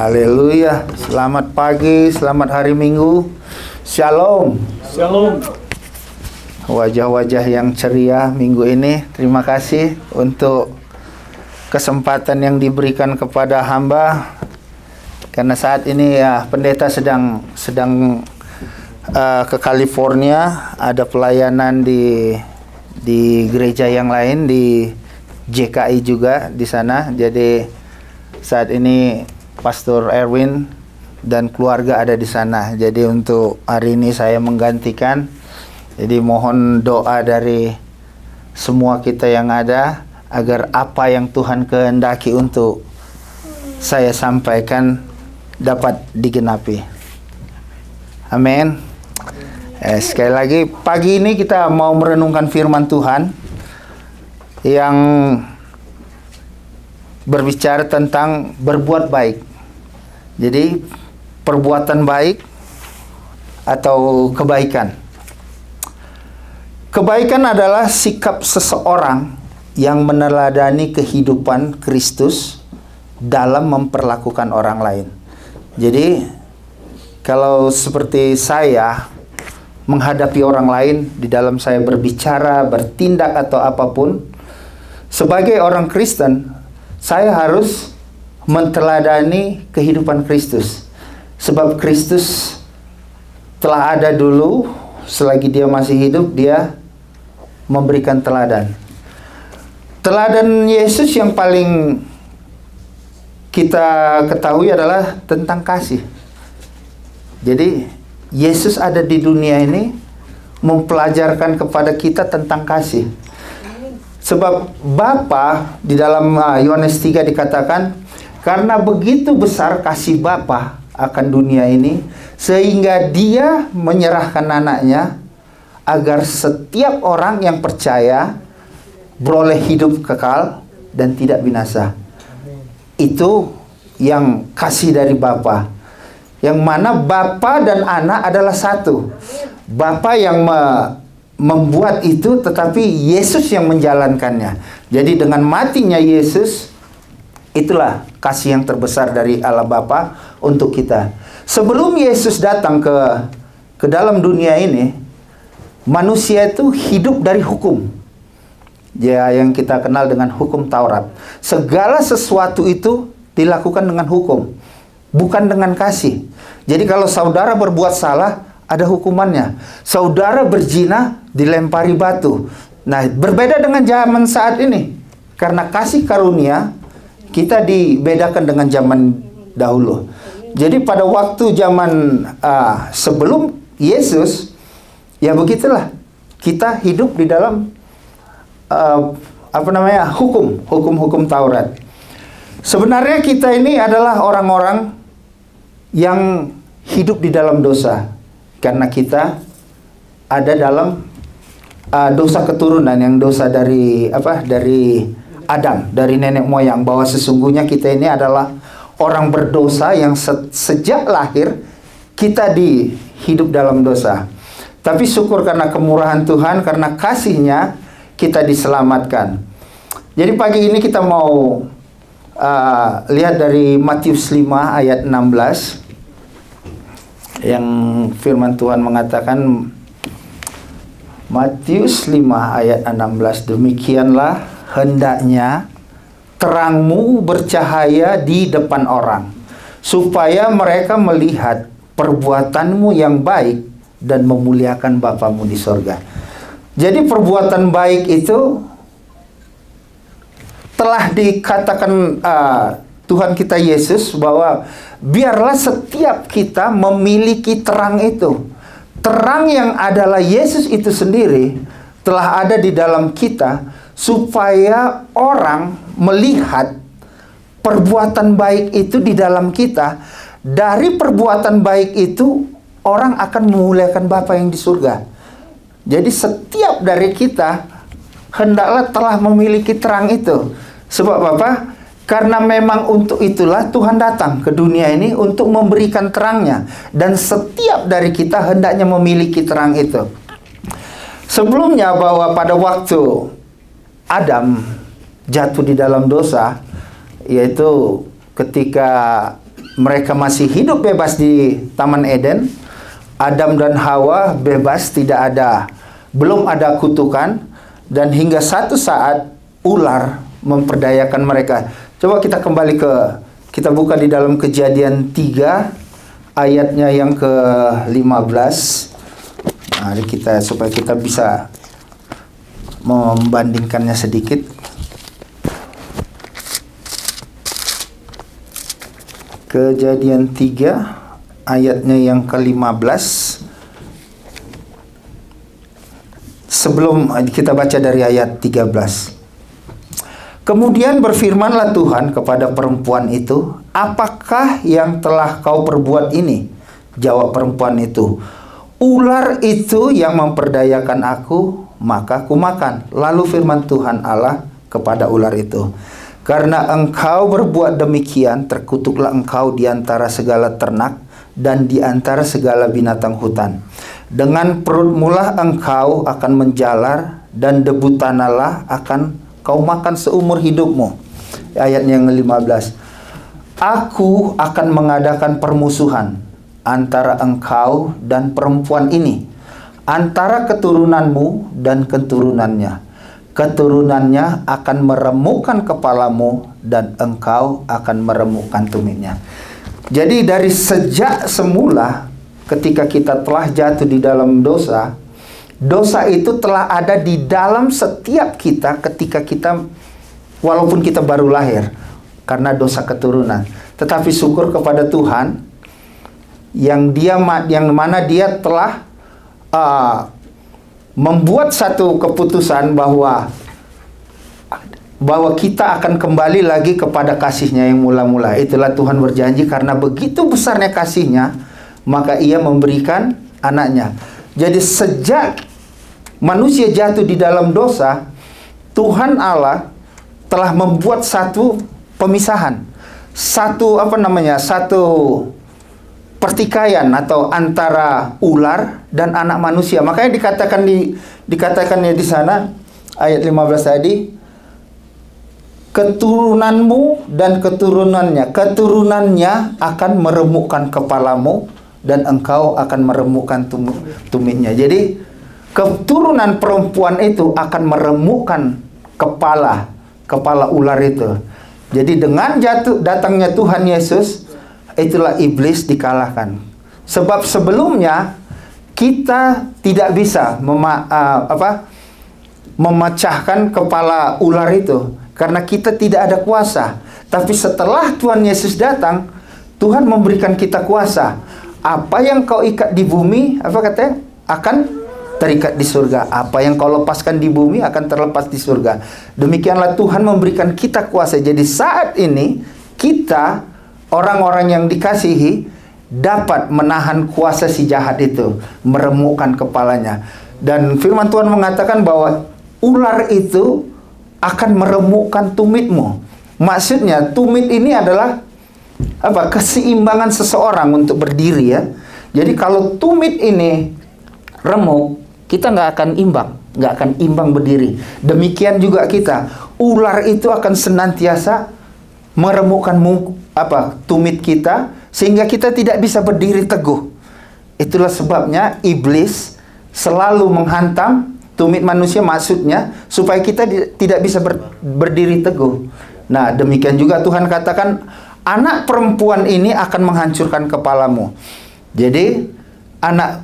Haleluya. Selamat pagi, selamat hari Minggu. Shalom. Shalom. Wajah-wajah yang ceria minggu ini. Terima kasih untuk kesempatan yang diberikan kepada hamba. Karena saat ini ya pendeta sedang ke California, ada pelayanan di gereja yang lain, di JKI juga di sana. Jadi saat ini Pastor Erwin dan keluarga ada di sana. Jadi untuk hari ini saya menggantikan. Jadi mohon doa dari semua kita yang ada agar apa yang Tuhan kehendaki untuk saya sampaikan dapat digenapi. Amin. Sekali lagi pagi ini kita mau merenungkan firman Tuhan yang berbicara tentang berbuat baik. Jadi perbuatan baik atau kebaikan. Kebaikan adalah sikap seseorang yang meneladani kehidupan Kristus dalam memperlakukan orang lain. Jadi kalau seperti saya menghadapi orang lain di dalam saya berbicara, bertindak atau apapun, sebagai orang Kristen, saya harus menteladani kehidupan Kristus. Sebab Kristus telah ada dulu, selagi dia masih hidup, dia memberikan teladan. Teladan Yesus yang paling kita ketahui adalah tentang kasih. Jadi Yesus ada di dunia ini mempelajarkan kepada kita tentang kasih. Sebab Bapa di dalam Yohanes 3 dikatakan, karena begitu besar kasih Bapa akan dunia ini, sehingga dia menyerahkan anaknya agar setiap orang yang percaya beroleh hidup kekal dan tidak binasa. Itu yang kasih dari Bapa. Yang mana Bapa dan anak adalah satu. Bapa yang membuat itu, tetapi Yesus yang menjalankannya. Jadi dengan matinya Yesus, itulah kasih yang terbesar dari Allah Bapa untuk kita. Sebelum Yesus datang ke dalam dunia ini, manusia itu hidup dari hukum. Ya, yang kita kenal dengan hukum Taurat. Segala sesuatu itu dilakukan dengan hukum, bukan dengan kasih. Jadi kalau saudara berbuat salah, ada hukumannya. Saudara berzina, dilempari batu. Nah, berbeda dengan zaman saat ini. Karena kasih karunia, kita dibedakan dengan zaman dahulu. Jadi pada waktu zaman sebelum Yesus, ya begitulah. Kita hidup di dalam hukum Taurat. Sebenarnya kita ini adalah orang-orang yang hidup di dalam dosa. Karena kita ada dalam dosa keturunan, yang dosa dari Adam, dari nenek moyang, bahwa sesungguhnya kita ini adalah orang berdosa yang sejak lahir kita hidup dalam dosa. Tapi syukur karena kemurahan Tuhan, karena kasih-Nya kita diselamatkan. Jadi pagi ini kita mau lihat dari Matius 5 ayat 16 yang firman Tuhan mengatakan, Matius 5 ayat 16, demikianlah hendaknya terangmu bercahaya di depan orang, supaya mereka melihat perbuatanmu yang baik dan memuliakan Bapamu di sorga. Jadi perbuatan baik itu telah dikatakan Tuhan kita Yesus bahwa biarlah setiap kita memiliki terang itu. Terang yang adalah Yesus itu sendiri telah ada di dalam kita, supaya orang melihat perbuatan baik itu di dalam kita. Dari perbuatan baik itu orang akan memuliakan Bapa yang di surga. Jadi setiap dari kita hendaklah telah memiliki terang itu. Sebab apa? Karena memang untuk itulah Tuhan datang ke dunia ini untuk memberikan terangnya. Dan setiap dari kita hendaknya memiliki terang itu. Sebelumnya bahwa pada waktu Adam jatuh di dalam dosa, yaitu ketika mereka masih hidup bebas di Taman Eden, Adam dan Hawa bebas, belum ada kutukan, dan hingga satu saat ular memperdayakan mereka. Coba kita kembali kita buka di dalam Kejadian 3 ayatnya yang ke-15. Nah, supaya kita bisa membandingkannya sedikit. Kejadian 3 ayatnya yang ke-15. Sebelum kita baca dari ayat 13. Kemudian berfirmanlah Tuhan kepada perempuan itu, "Apakah yang telah kau perbuat ini?" Jawab perempuan itu, "Ular itu yang memperdayakan aku, maka aku makan." Lalu firman Tuhan Allah kepada ular itu, "Karena engkau berbuat demikian, terkutuklah engkau di antara segala ternak dan di antara segala binatang hutan. Dengan perutmulah engkau akan menjalar, dan debu tanahlah akan kau makan seumur hidupmu." Ayat yang ke-15. "Aku akan mengadakan permusuhan antara engkau dan perempuan ini, antara keturunanmu dan keturunannya. Keturunannya akan meremukkan kepalamu, dan engkau akan meremukkan tumitnya." Jadi dari sejak semula, ketika kita telah jatuh di dalam dosa, dosa itu telah ada di dalam setiap kita ketika kita, walaupun kita baru lahir, karena dosa keturunan. Tetapi syukur kepada Tuhan yang mana Dia telah membuat satu keputusan bahwa kita akan kembali lagi kepada kasih-Nya yang mula-mula. Itulah Tuhan berjanji, karena begitu besarnya kasih-Nya, maka Ia memberikan anaknya. Jadi sejak manusia jatuh di dalam dosa, Tuhan Allah telah membuat satu pemisahan, satu pertikaian atau antara ular dan anak manusia. Makanya dikatakannya di sana ayat 15 tadi, keturunanmu dan keturunannya akan meremukkan kepalamu, dan engkau akan meremukkan tumitnya. Jadi keturunan perempuan itu akan meremukkan kepala ular itu. Jadi dengan datangnya Tuhan Yesus, itulah iblis dikalahkan. Sebab sebelumnya kita tidak bisa memecahkan kepala ular itu, karena kita tidak ada kuasa. Tapi setelah Tuhan Yesus datang, Tuhan memberikan kita kuasa. Apa yang kau ikat di bumi, akan terikat di surga. Apa yang kau lepaskan di bumi akan terlepas di surga. Demikianlah Tuhan memberikan kita kuasa. Jadi saat ini kita, orang-orang yang dikasihi, dapat menahan kuasa si jahat itu, meremukkan kepalanya. Dan firman Tuhan mengatakan bahwa ular itu akan meremukkan tumitmu. Maksudnya tumit ini adalah keseimbangan seseorang untuk berdiri, ya. Jadi kalau tumit ini remuk, kita nggak akan imbang berdiri. Demikian juga kita, ular itu akan senantiasa meremukkan tumit kita, sehingga kita tidak bisa berdiri teguh. Itulah sebabnya iblis selalu menghantam tumit manusia, maksudnya supaya kita tidak bisa berdiri teguh. Nah, demikian juga Tuhan katakan, anak perempuan ini akan menghancurkan kepalamu. Jadi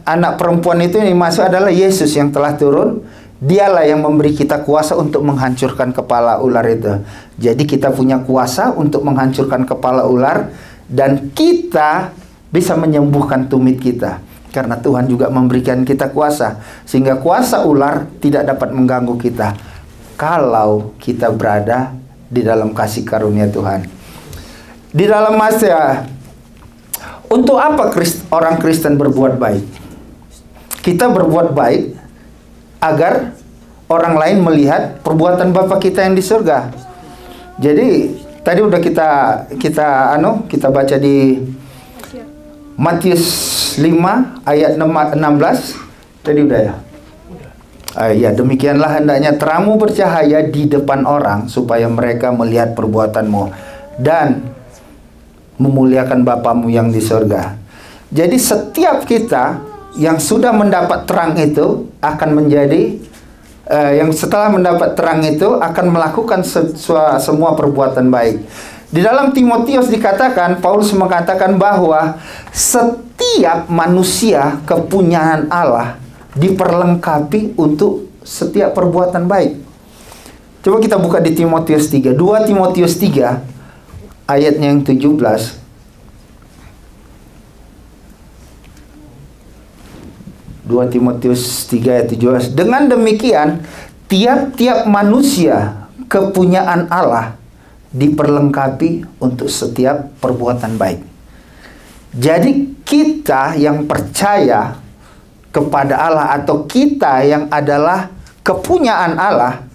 anak perempuan itu yang dimaksud adalah Yesus yang telah turun. Dialah yang memberi kita kuasa untuk menghancurkan kepala ular itu. Jadi kita punya kuasa untuk menghancurkan kepala ular, dan kita bisa menyembuhkan tumit kita, karena Tuhan juga memberikan kita kuasa, sehingga kuasa ular tidak dapat mengganggu kita kalau kita berada di dalam kasih karunia Tuhan. Di dalam untuk apa orang Kristen berbuat baik? Kita berbuat baik agar orang lain melihat perbuatan Bapa kita yang di surga. Jadi tadi udah kita baca di Matius 5 ayat 16. Tadi udah ya? Ya, demikianlah hendaknya terangmu bercahaya di depan orang, supaya mereka melihat perbuatanmu dan memuliakan Bapamu yang di surga. Jadi setiap kita yang sudah mendapat terang itu akan menjadi yang setelah mendapat terang itu akan melakukan semua perbuatan baik. Di dalam Timotius dikatakan, Paulus mengatakan bahwa setiap manusia kepunyaan Allah diperlengkapi untuk setiap perbuatan baik. Coba kita buka di Timotius 3. 2 Timotius 3 ayatnya yang 17. 2 Timotius 3 ayat 17. Dengan demikian, tiap-tiap manusia kepunyaan Allah diperlengkapi untuk setiap perbuatan baik. Jadi kita yang percaya kepada Allah atau kita yang adalah kepunyaan Allah,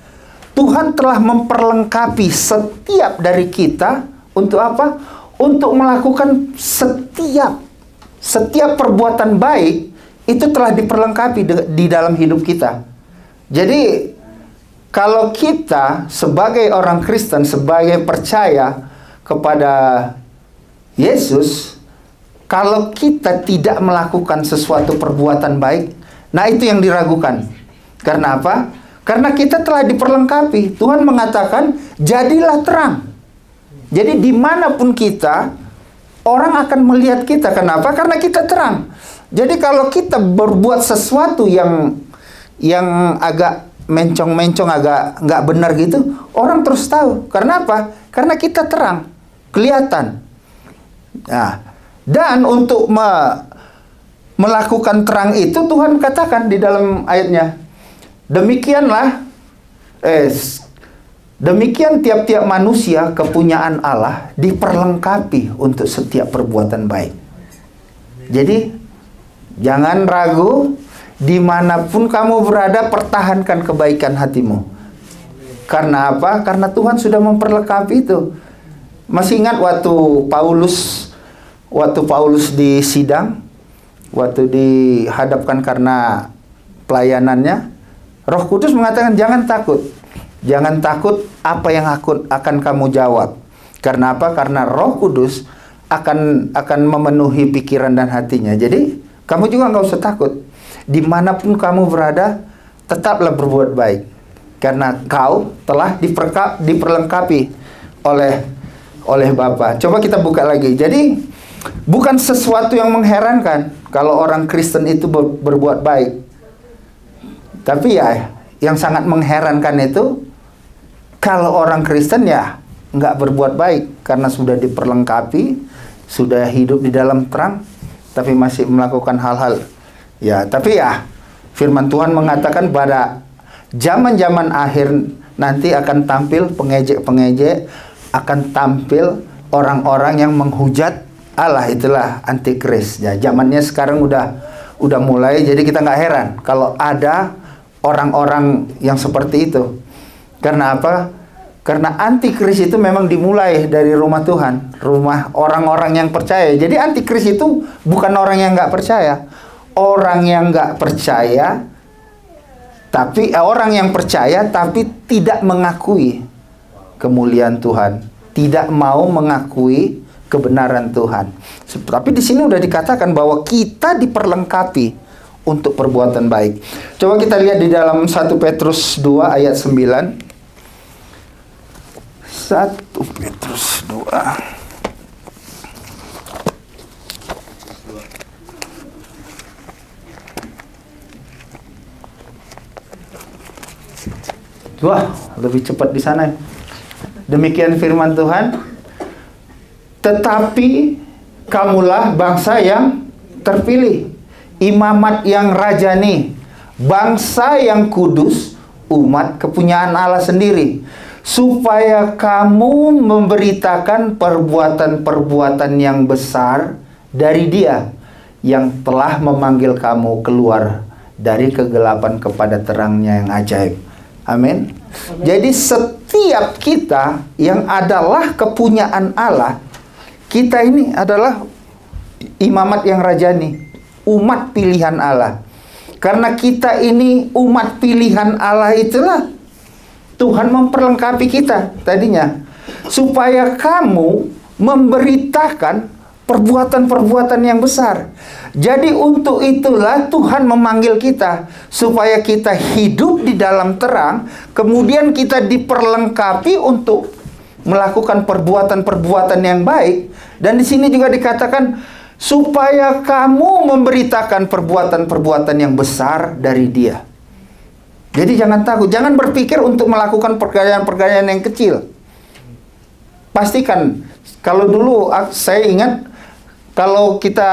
Tuhan telah memperlengkapi setiap dari kita untuk apa? Untuk melakukan setiap perbuatan baik. Itu telah diperlengkapi di dalam hidup kita. Jadi kalau kita sebagai orang Kristen, sebagai percaya kepada Yesus, kalau kita tidak melakukan sesuatu perbuatan baik, nah itu yang diragukan. Karena apa? Karena kita telah diperlengkapi. Tuhan mengatakan, jadilah terang. Jadi dimanapun kita, orang akan melihat kita. Kenapa? Karena kita terang. Jadi kalau kita berbuat sesuatu yang agak mencong-mencong, agak nggak benar gitu, orang terus tahu. Karena apa? Karena kita terang, kelihatan. Nah, dan untuk melakukan terang itu Tuhan katakan di dalam ayatnya, demikian tiap-tiap manusia kepunyaan Allah diperlengkapi untuk setiap perbuatan baik. Jadi jangan ragu, dimanapun kamu berada, pertahankan kebaikan hatimu. Karena apa? Karena Tuhan sudah memperlengkapi itu. Masih ingat waktu Paulus di sidang, waktu dihadapkan karena pelayanannya, Roh Kudus mengatakan jangan takut. Jangan takut apa yang akan kamu jawab. Karena apa? Karena Roh Kudus akan memenuhi pikiran dan hatinya. Jadi kamu juga nggak usah takut. Dimanapun kamu berada, tetaplah berbuat baik. Karena kau telah diperlengkapi oleh Bapa. Coba kita buka lagi. Jadi, bukan sesuatu yang mengherankan kalau orang Kristen itu berbuat baik. Tapi ya, yang sangat mengherankan itu, kalau orang Kristen ya nggak berbuat baik. Karena sudah diperlengkapi, sudah hidup di dalam terang, tapi masih melakukan hal-hal. Ya, tapi ya firman Tuhan mengatakan pada zaman-zaman akhir nanti akan tampil pengejek-pengejek, akan tampil orang-orang yang menghujat Allah, itulah antikris. Ya, zamannya sekarang udah mulai, jadi kita nggak heran kalau ada orang-orang yang seperti itu. Karena apa? Karena antikris itu memang dimulai dari rumah Tuhan, rumah orang-orang yang percaya. Jadi antikris itu bukan orang yang nggak percaya, orang yang nggak percaya, tapi orang yang percaya tapi tidak mengakui kemuliaan Tuhan, tidak mau mengakui kebenaran Tuhan. Tapi di sini udah dikatakan bahwa kita diperlengkapi untuk perbuatan baik. Coba kita lihat di dalam 1 Petrus 2 ayat 9. 1 Petrus 2 Wah, lebih cepat di sana. Demikian firman Tuhan. Tetapi kamulah bangsa yang terpilih, imamat yang rajani, bangsa yang kudus, umat kepunyaan Allah sendiri, supaya kamu memberitakan perbuatan-perbuatan yang besar dari Dia yang telah memanggil kamu keluar dari kegelapan kepada terangnya yang ajaib. Amin. Jadi setiap kita yang adalah kepunyaan Allah, kita ini adalah imamat yang rajani, umat pilihan Allah. Karena kita ini umat pilihan Allah, itulah Tuhan memperlengkapi kita tadinya, supaya kamu memberitakan perbuatan-perbuatan yang besar. Jadi untuk itulah Tuhan memanggil kita, supaya kita hidup di dalam terang, kemudian kita diperlengkapi untuk melakukan perbuatan-perbuatan yang baik. Dan di sini juga dikatakan supaya kamu memberitakan perbuatan-perbuatan yang besar dari Dia. Jadi jangan takut, jangan berpikir untuk melakukan pekerjaan-pekerjaan yang kecil. Pastikan, kalau dulu saya ingat, kalau kita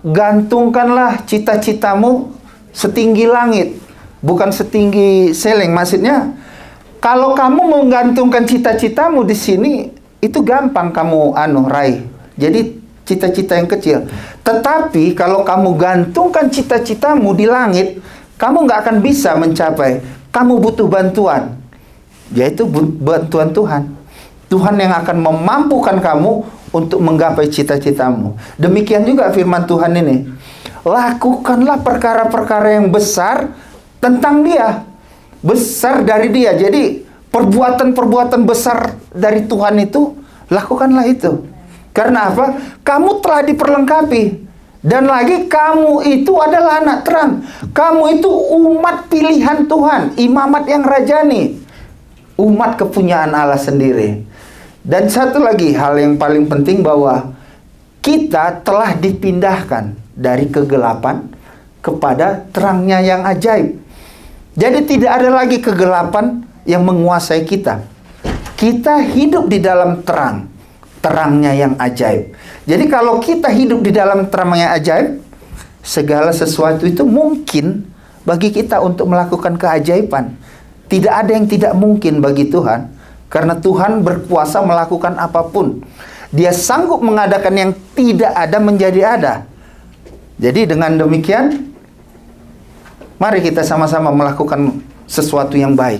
gantungkanlah cita-citamu setinggi langit, bukan setinggi seleng. Maksudnya, kalau kamu menggantungkan cita-citamu di sini, itu gampang kamu raih. Jadi cita-cita yang kecil. Tetapi kalau kamu gantungkan cita-citamu di langit, kamu nggak akan bisa mencapai. Kamu butuh bantuan, yaitu bantuan Tuhan. Tuhan yang akan memampukan kamu untuk menggapai cita-citamu. Demikian juga firman Tuhan ini. Lakukanlah perkara-perkara yang besar tentang Dia. Besar dari Dia. Jadi perbuatan-perbuatan besar dari Tuhan itu, lakukanlah itu. Karena apa? Kamu telah diperlengkapi. Dan lagi kamu itu adalah anak terang. Kamu itu umat pilihan Tuhan. Imamat yang rajani. Umat kepunyaan Allah sendiri. Dan satu lagi hal yang paling penting, bahwa kita telah dipindahkan dari kegelapan kepada terangnya yang ajaib. Jadi tidak ada lagi kegelapan yang menguasai kita. Kita hidup di dalam terang, terangnya yang ajaib. Jadi kalau kita hidup di dalam terangnya ajaib, segala sesuatu itu mungkin bagi kita untuk melakukan keajaiban. Tidak ada yang tidak mungkin bagi Tuhan. Karena Tuhan berkuasa melakukan apapun. Dia sanggup mengadakan yang tidak ada menjadi ada. Jadi dengan demikian, mari kita sama-sama melakukan sesuatu yang baik.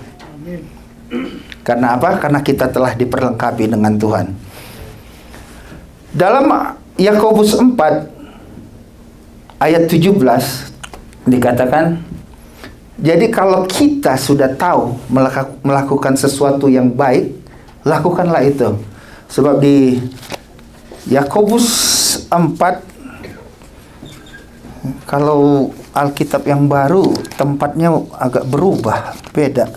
Karena apa? Karena kita telah diperlengkapi dengan Tuhan. Dalam Yakobus 4 ayat 17 dikatakan, jadi kalau kita sudah tahu melakukan sesuatu yang baik, lakukanlah itu. Sebab di Yakobus 4, kalau Alkitab yang baru, tempatnya agak berubah, beda.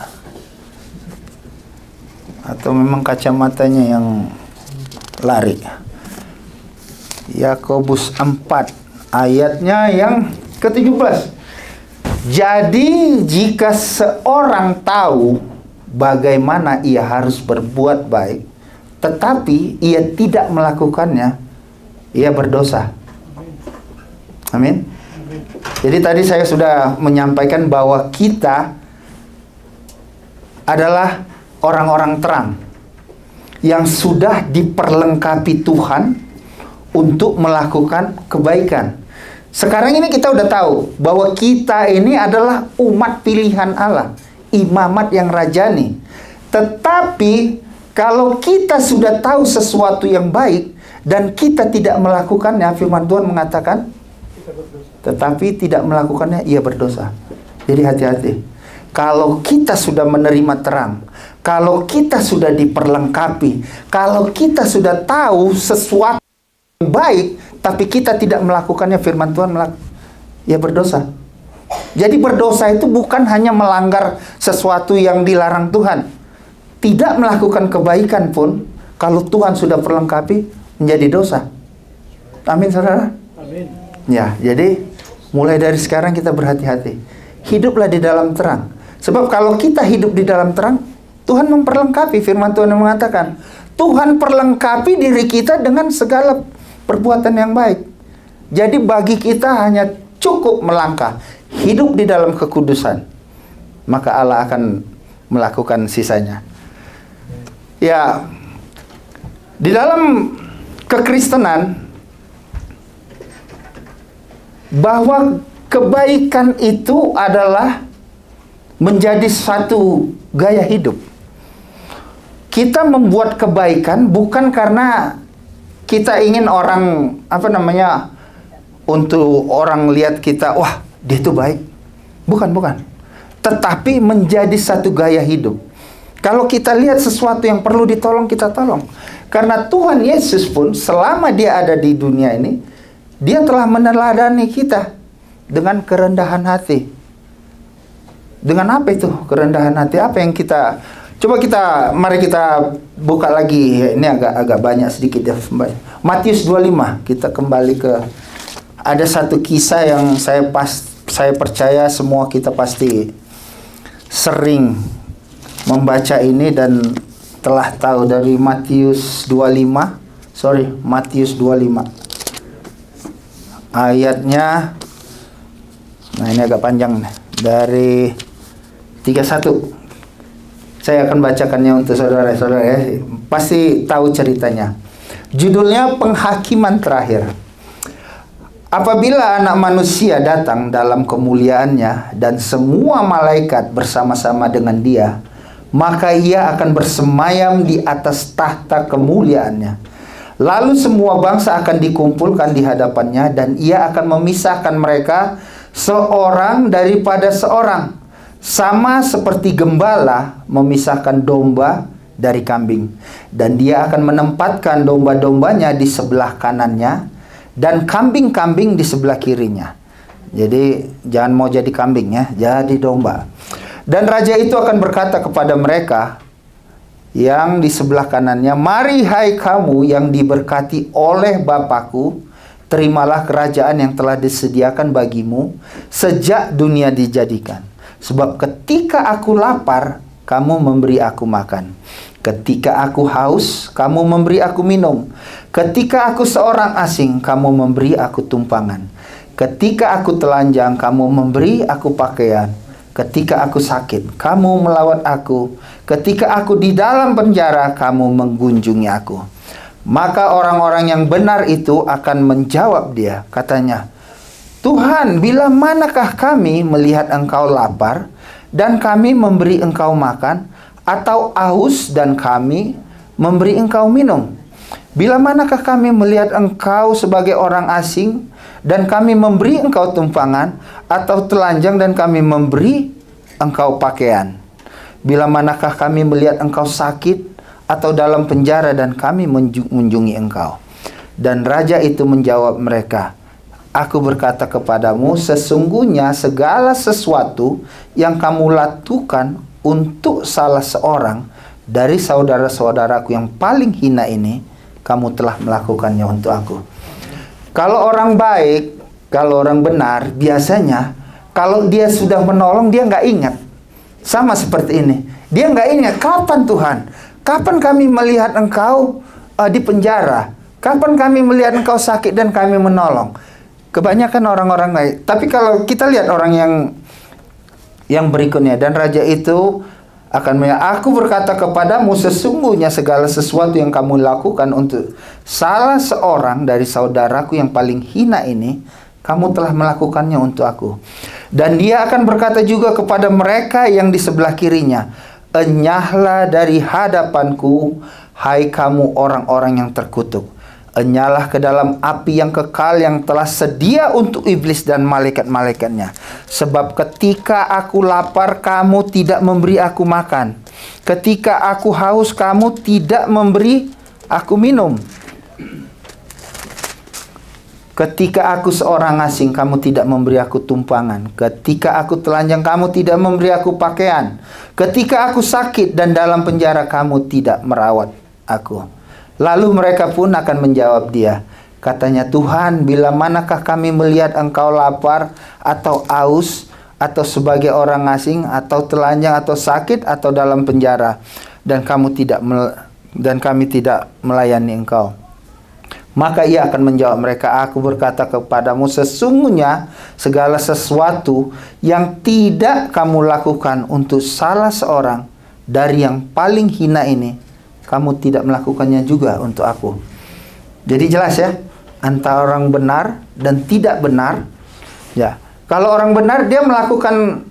Atau memang kacamatanya yang lari. Yakobus 4, ayatnya yang ke-17. Jadi jika seorang tahu bagaimana ia harus berbuat baik, tetapi ia tidak melakukannya, ia berdosa. Amin. Jadi tadi saya sudah menyampaikan bahwa kita adalah orang-orang terang yang sudah diperlengkapi Tuhan untuk melakukan kebaikan. Sekarang ini kita udah tahu bahwa kita ini adalah umat pilihan Allah, imamat yang rajani. Tetapi kalau kita sudah tahu sesuatu yang baik dan kita tidak melakukannya, firman Tuhan mengatakan, tetapi tidak melakukannya, ia berdosa. Jadi hati-hati. Kalau kita sudah menerima terang, kalau kita sudah diperlengkapi, kalau kita sudah tahu sesuatu yang baik, tapi kita tidak melakukannya, firman Tuhan ya berdosa. Jadi berdosa itu bukan hanya melanggar sesuatu yang dilarang Tuhan. Tidak melakukan kebaikan pun, kalau Tuhan sudah perlengkapi, menjadi dosa. Amin, saudara? Amin. Ya, jadi mulai dari sekarang kita berhati-hati. Hiduplah di dalam terang. Sebab kalau kita hidup di dalam terang, Tuhan memperlengkapi. Firman Tuhan yang mengatakan, Tuhan perlengkapi diri kita dengan segala perbuatan yang baik. Jadi bagi kita hanya cukup melangkah, hidup di dalam kekudusan, maka Allah akan melakukan sisanya. Ya, di dalam kekristenan, bahwa kebaikan itu adalah menjadi satu gaya hidup. Kita membuat kebaikan bukan karena kita ingin orang, untuk orang lihat kita, wah, dia itu baik. Bukan. Tetapi menjadi satu gaya hidup. Kalau kita lihat sesuatu yang perlu ditolong, kita tolong. Karena Tuhan Yesus pun selama dia ada di dunia ini, dia telah meneladani kita dengan kerendahan hati. Dengan apa itu kerendahan hati? Apa yang kita mari kita buka lagi. Ini agak banyak sedikit ya. Matius 25. Kita kembali ke ada satu kisah yang saya percaya semua kita pasti sering membaca ini dan telah tahu dari Matius 25. Matius 25. Ayatnya, nah ini agak panjang nih, dari 31. Saya akan bacakannya untuk saudara-saudara ya. Pasti tahu ceritanya. Judulnya Penghakiman Terakhir. Apabila Anak Manusia datang dalam kemuliaannya dan semua malaikat bersama-sama dengan dia, maka ia akan bersemayam di atas tahta kemuliaannya. Lalu semua bangsa akan dikumpulkan di hadapannya dan ia akan memisahkan mereka seorang daripada seorang, sama seperti gembala memisahkan domba dari kambing. Dan dia akan menempatkan domba-dombanya di sebelah kanannya dan kambing-kambing di sebelah kirinya. Jadi jangan mau jadi kambing ya, jadi domba. Dan raja itu akan berkata kepada mereka yang di sebelah kanannya, "Mari hai kamu yang diberkati oleh Bapakku, terimalah kerajaan yang telah disediakan bagimu sejak dunia dijadikan. Sebab ketika aku lapar, kamu memberi aku makan. Ketika aku haus, kamu memberi aku minum. Ketika aku seorang asing, kamu memberi aku tumpangan. Ketika aku telanjang, kamu memberi aku pakaian. Ketika aku sakit, kamu melawat aku. Ketika aku di dalam penjara, kamu mengunjungi aku." Maka orang-orang yang benar itu akan menjawab dia, katanya, "Tuhan, bila manakah kami melihat engkau lapar dan kami memberi engkau makan, atau haus dan kami memberi engkau minum? Bila manakah kami melihat engkau sebagai orang asing dan kami memberi engkau tumpangan, atau telanjang dan kami memberi engkau pakaian? Bila manakah kami melihat engkau sakit atau dalam penjara dan kami mengunjungi engkau?" Dan raja itu menjawab mereka, "Aku berkata kepadamu, sesungguhnya segala sesuatu yang kamu lakukan untuk salah seorang dari saudara-saudaraku yang paling hina ini, kamu telah melakukannya untuk aku." Kalau orang baik, kalau orang benar, biasanya kalau dia sudah menolong, dia nggak ingat. Sama seperti ini. Dia nggak ingat, kapan Tuhan? Kapan kami melihat engkau di penjara? Kapan kami melihat engkau sakit dan kami menolong? Kebanyakan orang-orang baik. Tapi kalau kita lihat orang yang berikutnya, dan raja itu akan "Aku berkata kepadamu, sesungguhnya segala sesuatu yang kamu lakukan untuk salah seorang dari saudaraku yang paling hina ini, kamu telah melakukannya untuk aku." Dan dia akan berkata juga kepada mereka yang di sebelah kirinya, "Enyahlah dari hadapanku, hai kamu orang-orang yang terkutuk. Enyahlah ke dalam api yang kekal yang telah sedia untuk iblis dan malaikat-malaikatnya. Sebab ketika aku lapar, kamu tidak memberi aku makan. Ketika aku haus, kamu tidak memberi aku minum. Ketika aku seorang asing, kamu tidak memberi aku tumpangan. Ketika aku telanjang, kamu tidak memberi aku pakaian. Ketika aku sakit dan dalam penjara, kamu tidak merawat aku." Lalu mereka pun akan menjawab dia, katanya, "Tuhan, bila manakah kami melihat engkau lapar atau haus, atau sebagai orang asing, atau telanjang, atau sakit, atau dalam penjara, dan kami tidak melayani engkau?" Maka ia akan menjawab mereka, "Aku berkata kepadamu, sesungguhnya segala sesuatu yang tidak kamu lakukan untuk salah seorang dari yang paling hina ini, kamu tidak melakukannya juga untuk aku." Jadi jelas ya, antara orang benar dan tidak benar. Ya, kalau orang benar, dia melakukan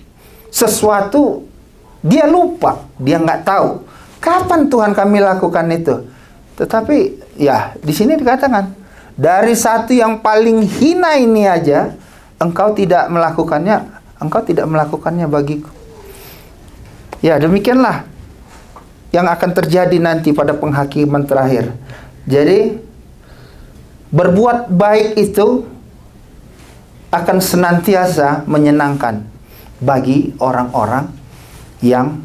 sesuatu, dia lupa, dia nggak tahu kapan Tuhan kami lakukan itu. Tetapi ya, di sini dikatakan, dari satu yang paling hina ini aja, engkau tidak melakukannya bagiku. Ya, demikianlah yang akan terjadi nanti pada penghakiman terakhir. Jadi berbuat baik itu akan senantiasa menyenangkan bagi orang-orang yang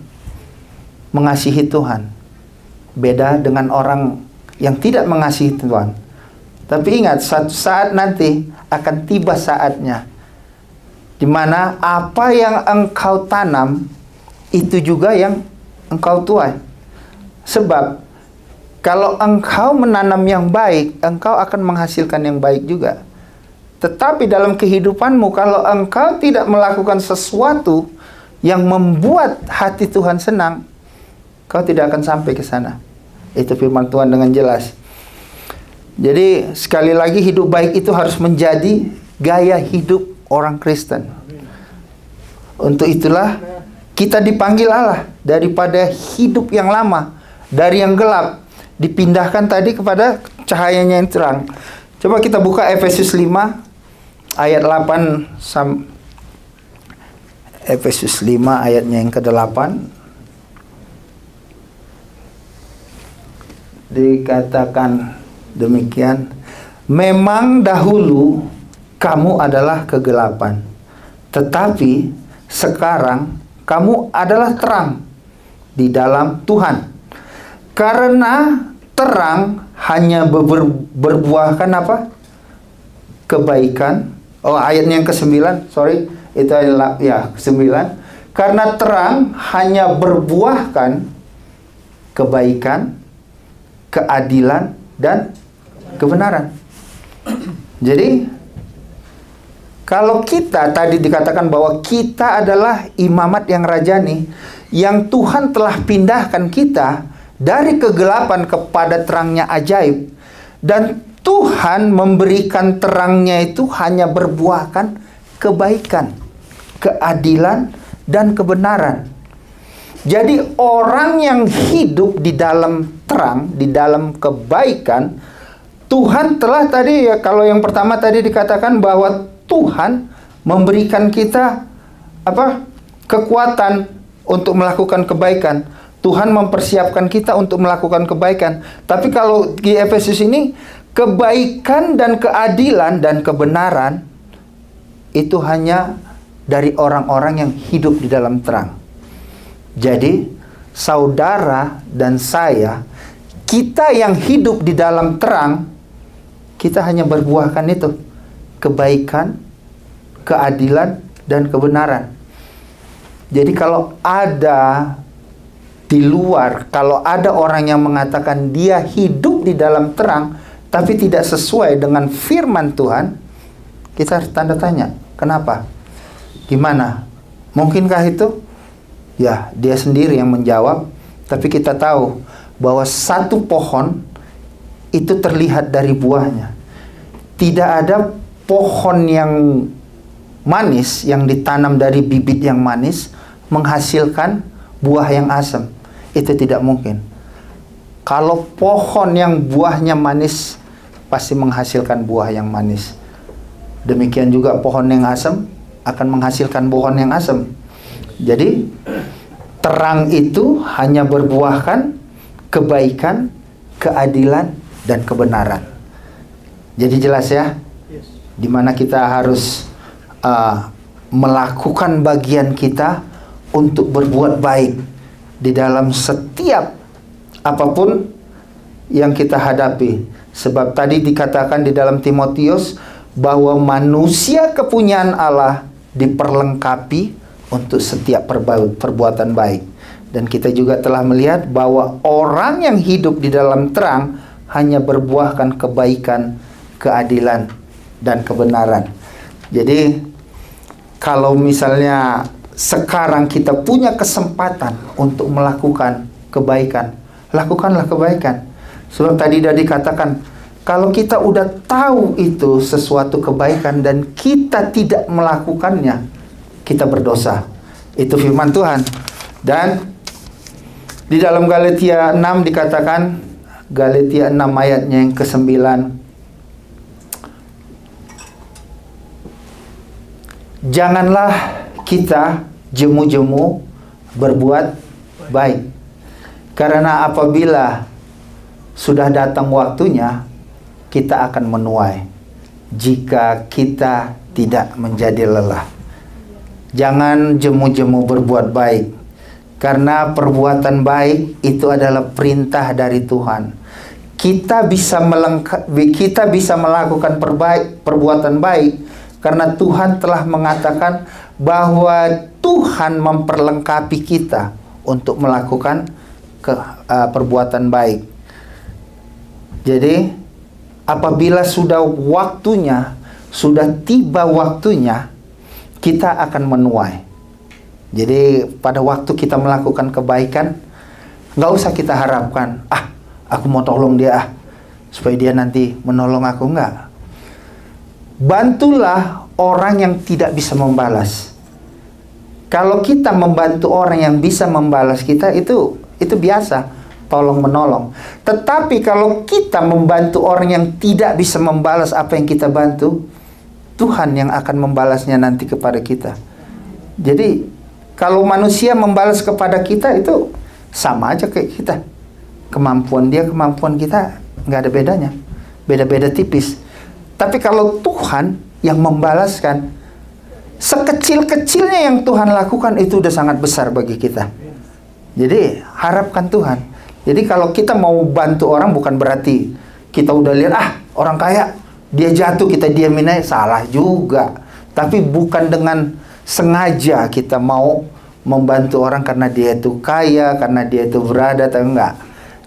mengasihi Tuhan. Beda dengan orang yang tidak mengasihi Tuhan. Tapi ingat, suatu saat nanti akan tiba saatnya di mana apa yang engkau tanam itu juga yang engkau tuai. Sebab kalau engkau menanam yang baik, engkau akan menghasilkan yang baik juga. Tetapi dalam kehidupanmu, kalau engkau tidak melakukan sesuatu yang membuat hati Tuhan senang, kau tidak akan sampai ke sana. Itu firman Tuhan dengan jelas. Jadi sekali lagi, hidup baik itu harus menjadi gaya hidup orang Kristen. Untuk itulah kita dipanggil Allah daripada hidup yang lama, dari yang gelap, dipindahkan tadi kepada cahayanya yang terang. Coba kita buka Efesus 5 ayat 8 Efesus 5 ayatnya yang ke-8. Dikatakan demikian, memang dahulu kamu adalah kegelapan, tetapi sekarang kamu adalah terang di dalam Tuhan. Karena terang hanya berbuahkan apa? Kebaikan. Oh, ayatnya yang ke-9, sorry, itu adalah ya 9. Karena terang hanya berbuahkan kebaikan, keadilan, dan kebenaran. Jadi kalau kita tadi dikatakan bahwa kita adalah imamat yang rajani, yang Tuhan telah pindahkan kita dari kegelapan kepada terangnya ajaib, dan Tuhan memberikan terangnya itu hanya berbuahkan kebaikan, keadilan, dan kebenaran. Jadi orang yang hidup di dalam terang, di dalam kebaikan, Tuhan telah tadi ya, kalau yang pertama tadi dikatakan bahwa Tuhan memberikan kita apa? Kekuatan untuk melakukan kebaikan. Tuhan mempersiapkan kita untuk melakukan kebaikan. Tapi kalau di Efesus ini, kebaikan dan keadilan dan kebenaran itu hanya dari orang-orang yang hidup di dalam terang. Jadi, saudara dan saya, kita yang hidup di dalam terang, kita hanya berbuahkan itu, kebaikan, keadilan, dan kebenaran. Jadi kalau ada di luar, kalau ada orang yang mengatakan dia hidup di dalam terang, tapi tidak sesuai dengan firman Tuhan, kita harus tanda tanya. Kenapa? Gimana? Mungkinkah itu? Ya, dia sendiri yang menjawab. Tapi kita tahu bahwa satu pohon itu terlihat dari buahnya. Tidak ada pohon yang manis yang ditanam dari bibit yang manis menghasilkan buah yang asam. Itu tidak mungkin. Kalau pohon yang buahnya manis pasti menghasilkan buah yang manis. Demikian juga pohon yang asam akan menghasilkan pohon yang asam. Jadi terang itu hanya berbuahkan kebaikan, keadilan, dan kebenaran. Jadi jelas ya, dimana kita harus melakukan bagian kita untuk berbuat baik di dalam setiap apapun yang kita hadapi. Sebab tadi dikatakan di dalam Timotius bahwa manusia kepunyaan Allah diperlengkapi untuk setiap perbuatan baik. Dan kita juga telah melihat bahwa orang yang hidup di dalam terang hanya berbuahkan kebaikan, keadilan, dan kebenaran. Jadi kalau misalnya sekarang kita punya kesempatan untuk melakukan kebaikan, lakukanlah kebaikan. Sebab tadi sudah dikatakan, kalau kita udah tahu itu sesuatu kebaikan dan kita tidak melakukannya, kita berdosa. Itu firman Tuhan. Dan di dalam Galatia 6 dikatakan, Galatia 6 ayatnya yang ke-9, janganlah kita jemu-jemu berbuat baik. Karena apabila sudah datang waktunya, kita akan menuai jika kita tidak menjadi lelah. Jangan jemu-jemu berbuat baik, karena perbuatan baik itu adalah perintah dari Tuhan. Kita bisa melakukan perbuatan baik karena Tuhan telah mengatakan bahwa Tuhan memperlengkapi kita untuk melakukan perbuatan baik. Jadi apabila sudah tiba waktunya, kita akan menuai. Jadi pada waktu kita melakukan kebaikan, nggak usah kita harapkan, aku mau tolong dia supaya dia nanti menolong aku. Enggak. Bantulah orang yang tidak bisa membalas. Kalau kita membantu orang yang bisa membalas kita, itu biasa, tolong menolong. Tetapi kalau kita membantu orang yang tidak bisa membalas apa yang kita bantu, Tuhan yang akan membalasnya nanti kepada kita. Jadi kalau manusia membalas kepada kita, itu sama aja kayak kita. Kemampuan dia, kemampuan kita nggak ada bedanya, beda-beda tipis. Tapi kalau Tuhan yang membalaskan, sekecil-kecilnya yang Tuhan lakukan itu udah sangat besar bagi kita. Jadi harapkan Tuhan. Jadi kalau kita mau bantu orang, bukan berarti kita udah lihat orang kaya dia jatuh kita diamin aja, salah juga. Tapi bukan dengan sengaja kita mau membantu orang karena dia itu kaya, karena dia itu berada, atau enggak.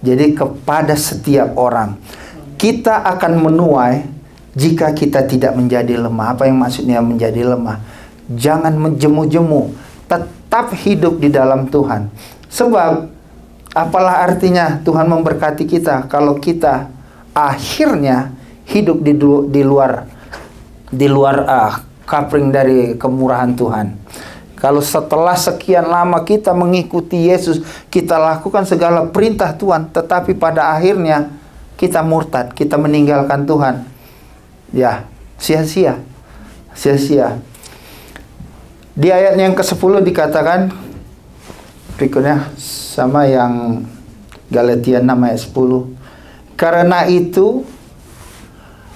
Jadi kepada setiap orang kita akan menuai jika kita tidak menjadi lemah. Apa yang maksudnya menjadi lemah? Jangan menjemu-jemu, tetap hidup di dalam Tuhan. Sebab apalah artinya Tuhan memberkati kita kalau kita akhirnya hidup di luar covering dari kemurahan Tuhan. Kalau setelah sekian lama kita mengikuti Yesus, kita lakukan segala perintah Tuhan, tetapi pada akhirnya kita murtad, kita meninggalkan Tuhan, ya sia-sia. Di ayat yang ke-10 dikatakan, berikutnya sama yang Galatia 6 ayat 10. Karena itu,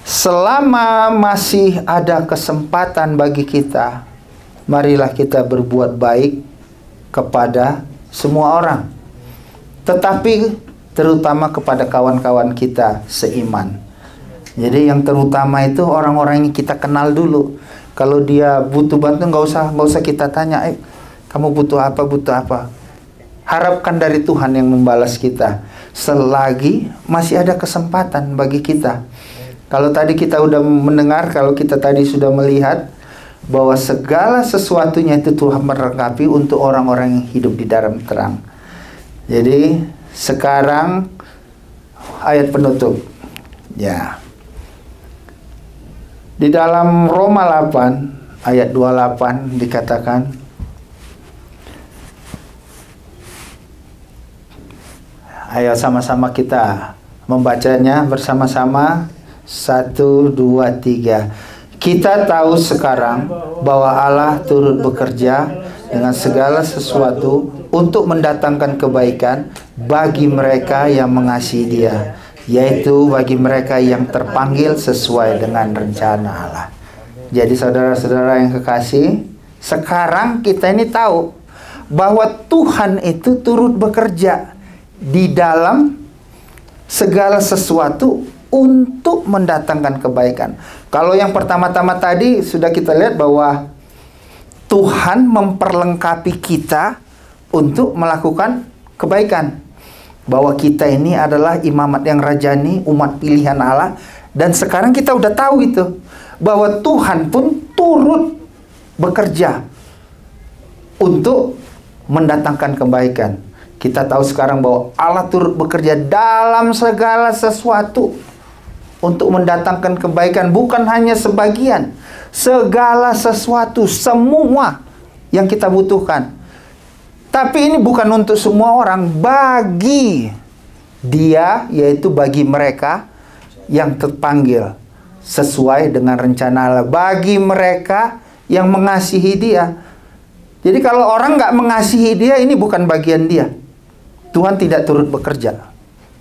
selama masih ada kesempatan bagi kita, marilah kita berbuat baik kepada semua orang, tetapi terutama kepada kawan-kawan kita seiman. Jadi yang terutama itu orang-orang yang kita kenal dulu. Kalau dia butuh bantuan, nggak usah kita tanya, kamu butuh apa? Harapkan dari Tuhan yang membalas kita selagi masih ada kesempatan bagi kita. Kalau tadi kita udah mendengar, kalau kita tadi sudah melihat bahwa segala sesuatunya itu Tuhan melengkapi untuk orang-orang yang hidup di dalam terang. Jadi sekarang ayat penutup. Ya. Di dalam Roma 8 ayat 28 dikatakan, ayo sama-sama kita membacanya bersama-sama. 1, 2, 3. Kita tahu sekarang bahwa Allah turut bekerja dengan segala sesuatu untuk mendatangkan kebaikan bagi mereka yang mengasihi Dia, yaitu bagi mereka yang terpanggil sesuai dengan rencana Allah. Jadi saudara-saudara yang kekasih, sekarang kita ini tahu bahwa Tuhan itu turut bekerja di dalam segala sesuatu untuk mendatangkan kebaikan. Kalau yang pertama-tama tadi sudah kita lihat bahwa Tuhan memperlengkapi kita untuk melakukan kebaikan. Bahwa kita ini adalah imamat yang rajani, umat pilihan Allah. Dan sekarang kita udah tahu itu, bahwa Tuhan pun turut bekerja untuk mendatangkan kebaikan. Kita tahu sekarang bahwa Allah turut bekerja dalam segala sesuatu untuk mendatangkan kebaikan, bukan hanya sebagian, segala sesuatu, semua yang kita butuhkan. Tapi ini bukan untuk semua orang, bagi Dia, yaitu bagi mereka yang terpanggil sesuai dengan rencana Allah, bagi mereka yang mengasihi Dia. Jadi kalau orang nggak mengasihi Dia, ini bukan bagian Dia. Tuhan tidak turut bekerja.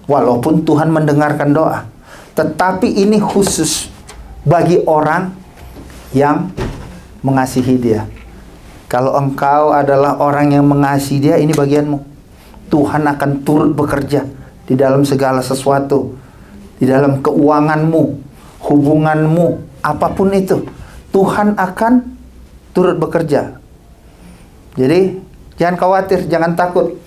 Walaupun Tuhan mendengarkan doa. Tetapi ini khusus bagi orang yang mengasihi Dia. Kalau engkau adalah orang yang mengasihi Dia, ini bagianmu. Tuhan akan turut bekerja di dalam segala sesuatu. Di dalam keuanganmu, hubunganmu, apapun itu. Tuhan akan turut bekerja. Jadi, jangan khawatir, jangan takut.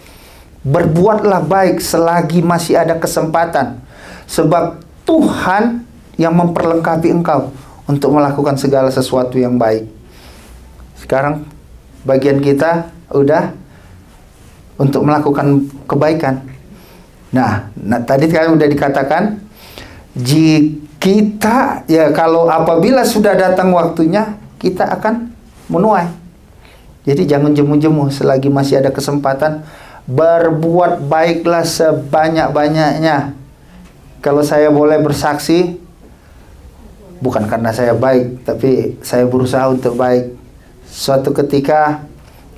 Berbuatlah baik selagi masih ada kesempatan. Sebab Tuhan yang memperlengkapi engkau untuk melakukan segala sesuatu yang baik. Sekarang bagian kita udah untuk melakukan kebaikan. Nah tadi kan udah dikatakan, kita ya kalau apabila sudah datang waktunya, kita akan menuai. Jadi jangan jemu-jemu selagi masih ada kesempatan. Berbuat baiklah sebanyak-banyaknya. Kalau saya boleh bersaksi, bukan karena saya baik, tapi saya berusaha untuk baik. Suatu ketika,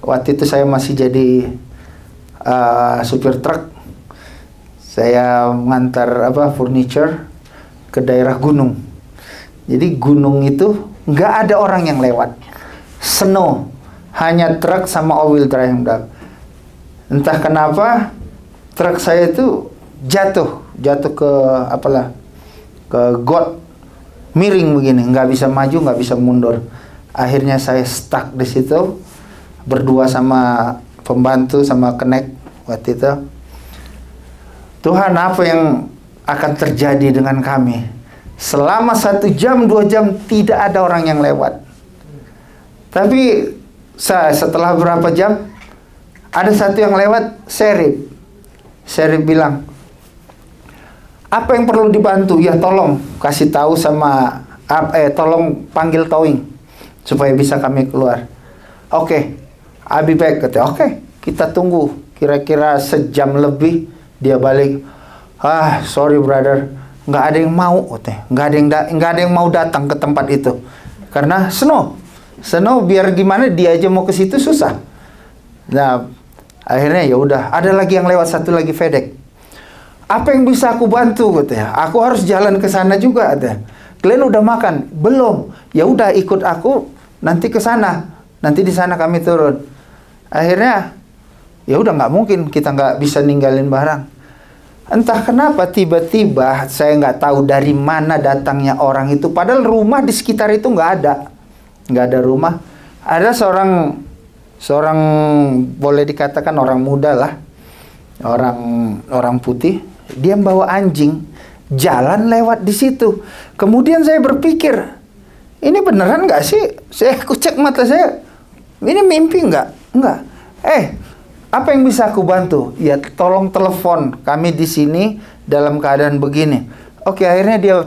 waktu itu saya masih jadi supir truk. Saya mengantar furniture ke daerah gunung. Jadi gunung itu nggak ada orang yang lewat. Snow, hanya truk sama all-wheel drive. Entah kenapa truk saya itu jatuh ke ke got, miring begini, nggak bisa maju, nggak bisa mundur. Akhirnya saya stuck di situ berdua sama pembantu sama kenek waktu itu. Tuhan, apa yang akan terjadi dengan kami? Selama 1 jam 2 jam tidak ada orang yang lewat. Tapi setelah berapa jam ada satu yang lewat, Serip bilang, apa yang perlu dibantu? Ya tolong kasih tahu sama tolong panggil towing supaya bisa kami keluar. Oke, I'll be back, kata. Oke, kita tunggu kira-kira sejam lebih dia balik. Sorry brother, nggak ada yang mau, nggak ada yang mau datang ke tempat itu karena snow biar gimana dia aja mau ke situ susah. Nah akhirnya ya udah, ada lagi yang lewat, satu lagi FedEx. Apa yang bisa aku bantu, katanya? Aku harus jalan ke sana juga, katanya. Kalian udah makan? Belum. Ya udah, ikut aku nanti ke sana. Nanti di sana kami turun. Akhirnya ya udah, nggak mungkin kita nggak bisa ninggalin barang. Entah kenapa tiba-tiba saya nggak tahu dari mana datangnya orang itu. Padahal rumah di sekitar itu nggak ada rumah. Ada seorang boleh dikatakan orang muda lah, orang putih. Dia membawa anjing, jalan lewat di situ. Kemudian saya berpikir, ini beneran nggak sih? Saya cek mata saya, ini mimpi nggak? Enggak. Apa yang bisa aku bantu? Ya tolong telepon, kami di sini dalam keadaan begini. Oke, akhirnya dia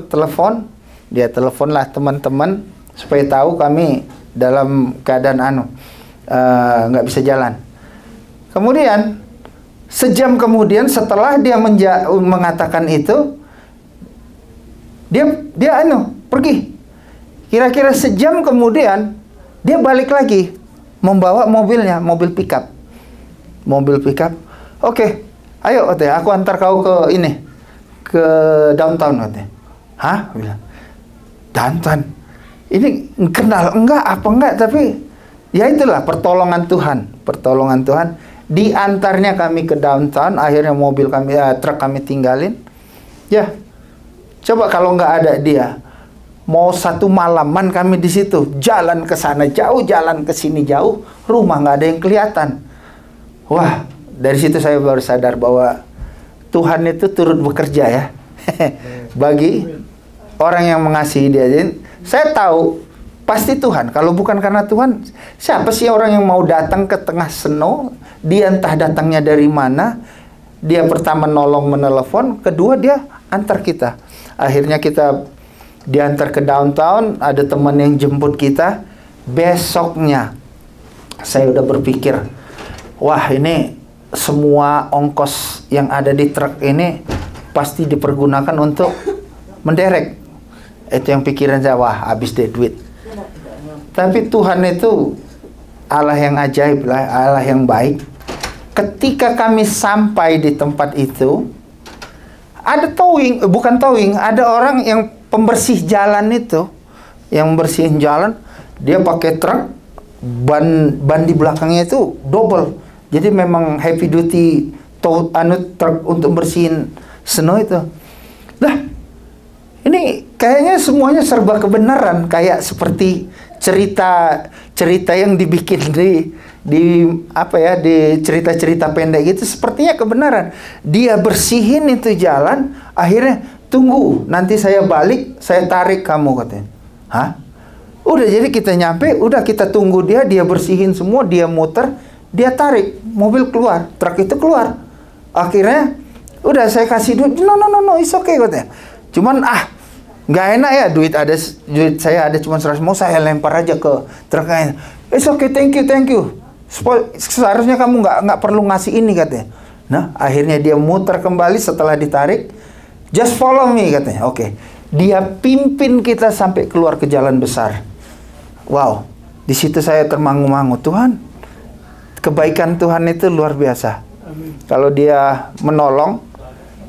teleponlah teman-teman supaya tahu kami dalam keadaan nggak bisa jalan. Kemudian sejam kemudian setelah dia mengatakan itu, dia pergi. Kira-kira sejam kemudian dia balik lagi membawa mobilnya, mobil pickup. Oke, ayo aku antar kau ke downtown, Hah? Bilang downtown. Ini kenal enggak, tapi ya itulah pertolongan Tuhan. Diantarnya kami ke downtown, akhirnya truk kami tinggalin. Ya, coba kalau nggak ada dia, mau 1 malaman kami di situ, jalan ke sana jauh, jalan ke sini jauh, rumah nggak ada yang kelihatan. Wah, dari situ saya baru sadar bahwa Tuhan itu turut bekerja ya, bagi orang yang mengasihi Dia. Jadi, saya tahu pasti Tuhan. Kalau bukan karena Tuhan, siapa sih orang yang mau datang ke tengah snow? Dia entah datangnya dari mana. Dia pertama menelepon, kedua dia antar kita. Akhirnya kita diantar ke downtown, ada teman yang jemput kita. Besoknya saya udah berpikir, wah ini semua ongkos yang ada di truk ini pasti dipergunakan untuk menderek. Itu yang pikiran saya, wah habis deh duit. Tapi Tuhan itu Allah yang ajaib lah, Allah yang baik. ketika kami sampai di tempat itu, ada towing, bukan towing, ada orang yang pembersih jalan itu, yang bersihin jalan, dia pakai truk, ban di belakangnya itu double. Jadi memang heavy duty truk untuk bersihin snow itu. Nah, ini kayaknya semuanya serba kebenaran, kayak seperti cerita yang dibikin di cerita-cerita pendek gitu, sepertinya kebenaran. Dia bersihin itu jalan, akhirnya tunggu, nanti saya balik, saya tarik kamu, katanya. Hah? Udah, jadi kita nyampe, udah kita tunggu dia bersihin semua, dia muter, dia tarik, mobil keluar, truk itu keluar. Akhirnya, udah saya kasih duit, no, it's okay, katanya. Cuman nggak enak ya, duit saya ada cuma 100, mau saya lempar aja ke truknya. It's okay, thank you. Seharusnya kamu nggak perlu ngasih ini, katanya. Nah, akhirnya dia muter kembali setelah ditarik. Just follow me, katanya. Oke. Dia pimpin kita sampai keluar ke jalan besar. Wow, di situ saya termangu-mangu. Tuhan, kebaikan Tuhan itu luar biasa. Kalau dia menolong,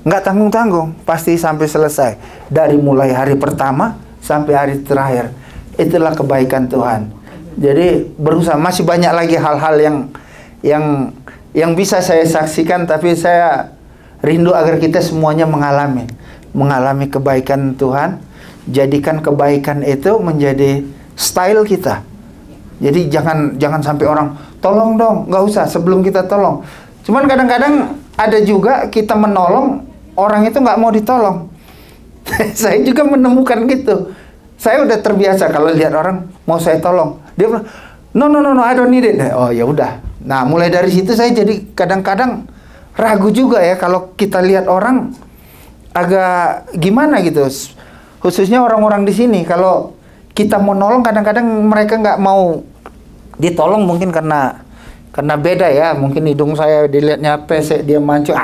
nggak tanggung-tanggung, pasti sampai selesai. Dari mulai hari pertama sampai hari terakhir. Itulah kebaikan Tuhan. Jadi berusaha, masih banyak lagi hal-hal yang bisa saya saksikan, tapi saya rindu agar kita semuanya mengalami kebaikan Tuhan. Jadikan kebaikan itu menjadi style kita. Jadi jangan sampai orang tolong dong, nggak usah sebelum kita tolong. Cuman kadang-kadang ada juga kita menolong, orang itu nggak mau ditolong. Saya juga menemukan gitu. Saya udah terbiasa kalau lihat orang mau saya tolong, dia bilang, no, I don't need it. Oh ya udah. Nah, mulai dari situ saya jadi kadang-kadang ragu juga ya kalau kita lihat orang agak gimana gitu. Khususnya orang-orang di sini, kalau kita mau nolong, kadang-kadang mereka nggak mau ditolong, mungkin karena beda ya. Mungkin hidung saya dilihatnya pesek, dia mancung,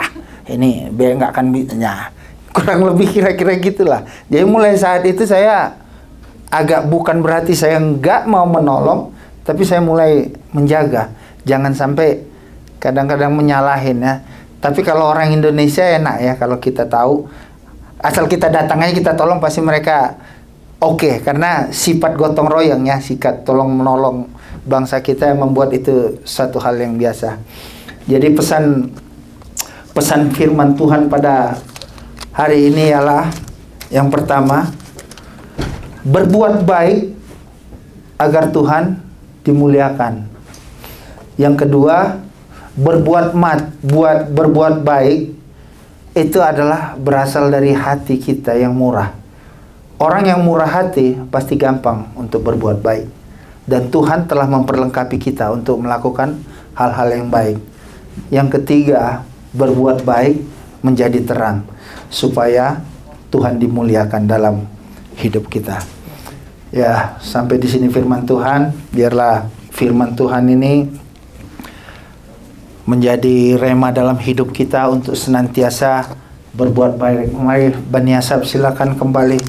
ini biar nggak akan bisa. Kurang lebih kira-kira gitulah. Jadi mulai saat itu saya agak, bukan berarti saya nggak mau menolong, tapi saya mulai menjaga. Jangan sampai kadang-kadang menyalahin ya. Tapi kalau orang Indonesia enak ya, kalau kita tahu, asal kita datang aja kita tolong, pasti mereka oke. Karena sifat gotong royong ya, sifat tolong menolong bangsa kita yang membuat itu satu hal yang biasa. Jadi pesan firman Tuhan pada hari ini ialah, yang pertama, berbuat baik agar Tuhan dimuliakan. Yang kedua, berbuat baik itu adalah berasal dari hati kita yang murah. Orang yang murah hati pasti gampang untuk berbuat baik. Dan Tuhan telah memperlengkapi kita untuk melakukan hal-hal yang baik. Yang ketiga, berbuat baik menjadi terang, supaya Tuhan dimuliakan dalam hidup kita. Ya, sampai di sini firman Tuhan. Biarlah firman Tuhan ini menjadi rema dalam hidup kita untuk senantiasa berbuat baik. Mari Bani Asaf silakan kembali